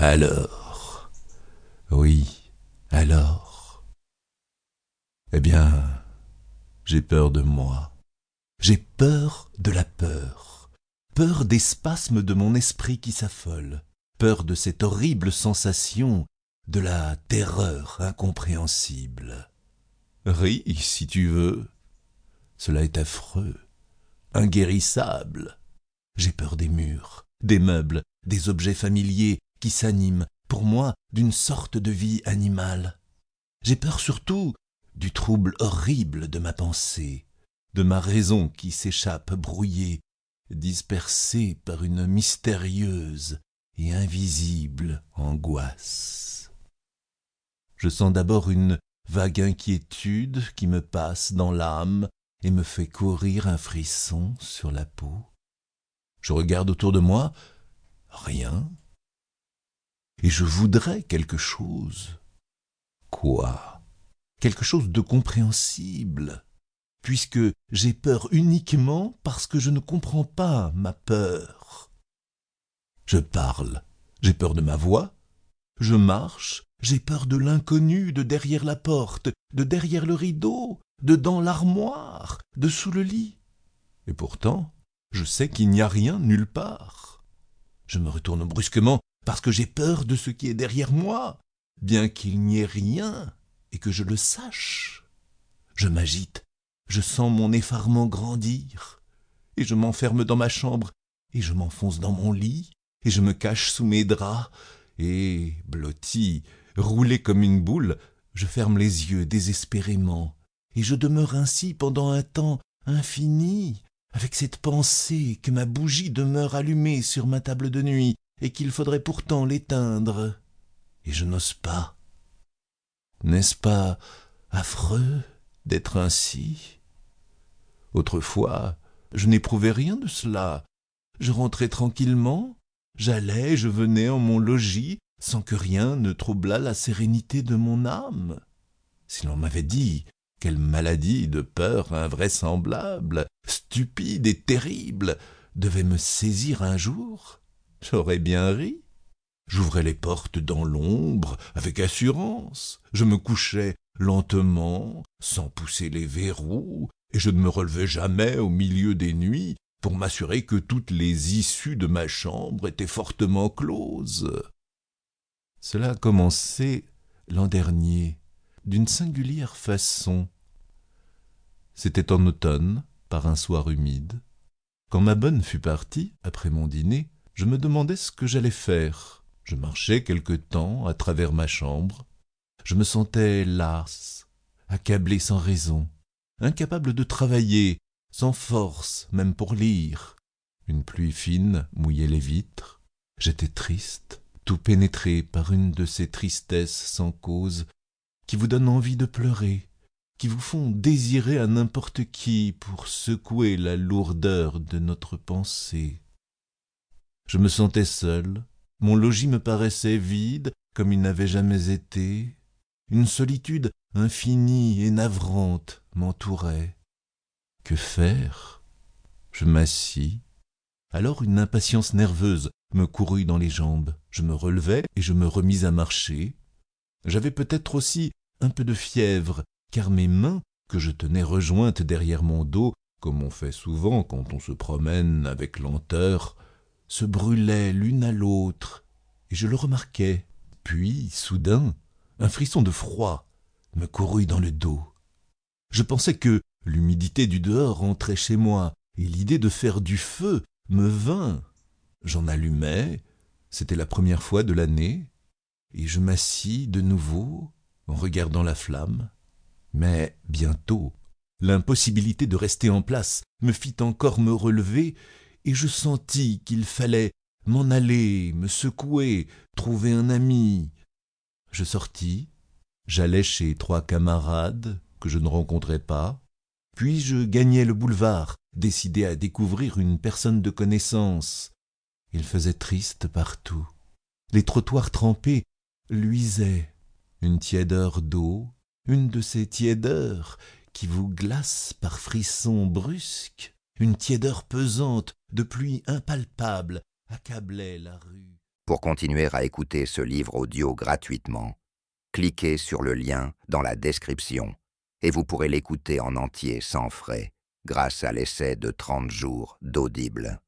Alors, oui, alors. Eh bien, j'ai peur de moi. J'ai peur de la peur. Peur des spasmes de mon esprit qui s'affole. Peur de cette horrible sensation, de la terreur incompréhensible. Ris si tu veux. Cela est affreux, inguérissable. J'ai peur des murs, des meubles, des objets familiers qui s'animent, pour moi, d'une sorte de vie animale. J'ai peur surtout du trouble horrible de ma pensée, de ma raison qui s'échappe brouillée, dispersée par une mystérieuse et invisible angoisse. Je sens d'abord une vague inquiétude qui me passe dans l'âme et me fait courir un frisson sur la peau. Je regarde autour de moi, rien, et je voudrais quelque chose. Quoi? Quelque chose de compréhensible, puisque j'ai peur uniquement parce que je ne comprends pas ma peur. Je parle, j'ai peur de ma voix. Je marche, j'ai peur de l'inconnu, de derrière la porte, de derrière le rideau, de dans l'armoire, de sous le lit. Et pourtant, je sais qu'il n'y a rien nulle part. Je me retourne brusquement parce que j'ai peur de ce qui est derrière moi, bien qu'il n'y ait rien et que je le sache. Je m'agite, je sens mon effarement grandir, et je m'enferme dans ma chambre, et je m'enfonce dans mon lit, et je me cache sous mes draps, et, blotti, roulé comme une boule, je ferme les yeux désespérément, et je demeure ainsi pendant un temps infini, avec cette pensée que ma bougie demeure allumée sur ma table de nuit, et qu'il faudrait pourtant l'éteindre. Et je n'ose pas. N'est-ce pas affreux d'être ainsi? Autrefois, je n'éprouvais rien de cela. Je rentrais tranquillement, j'allais, je venais en mon logis, sans que rien ne troublât la sérénité de mon âme. Si l'on m'avait dit quelle maladie de peur invraisemblable, stupide et terrible, devait me saisir un jour, j'aurais bien ri. J'ouvrais les portes dans l'ombre avec assurance, je me couchais lentement, sans pousser les verrous, et je ne me relevais jamais au milieu des nuits pour m'assurer que toutes les issues de ma chambre étaient fortement closes. Cela a commencé l'an dernier, d'une singulière façon. C'était en automne, par un soir humide. Quand ma bonne fut partie, après mon dîner, je me demandais ce que j'allais faire. Je marchais quelque temps à travers ma chambre. Je me sentais las, accablé sans raison, incapable de travailler, sans force même pour lire. Une pluie fine mouillait les vitres. J'étais triste, tout pénétré par une de ces tristesses sans cause qui vous donnent envie de pleurer, qui vous font désirer à n'importe qui pour secouer la lourdeur de notre pensée. Je me sentais seul, mon logis me paraissait vide comme il n'avait jamais été, une solitude infinie et navrante m'entourait. Que faire? Je m'assis. Alors une impatience nerveuse me courut dans les jambes. Je me relevai et je me remis à marcher. J'avais peut-être aussi un peu de fièvre, car mes mains, que je tenais rejointes derrière mon dos, comme on fait souvent quand on se promène avec lenteur, se brûlaient l'une à l'autre, et je le remarquai. Puis, soudain, un frisson de froid me courut dans le dos. Je pensais que l'humidité du dehors entrait chez moi, et l'idée de faire du feu me vint. J'en allumai, c'était la première fois de l'année, et je m'assis de nouveau en regardant la flamme. Mais bientôt, l'impossibilité de rester en place me fit encore me relever, et je sentis qu'il fallait m'en aller, me secouer, trouver un ami. Je sortis, j'allai chez 3 camarades que je ne rencontrais pas, puis je gagnai le boulevard, décidé à découvrir une personne de connaissance. Il faisait triste partout. Les trottoirs trempés luisaient. Une tiédeur d'eau, une de ces tiédeurs qui vous glacent par frissons brusques, une tiédeur pesante de pluie impalpable accablait la rue. Pour continuer à écouter ce livre audio gratuitement, cliquez sur le lien dans la description et vous pourrez l'écouter en entier sans frais grâce à l'essai de 30 jours d'Audible.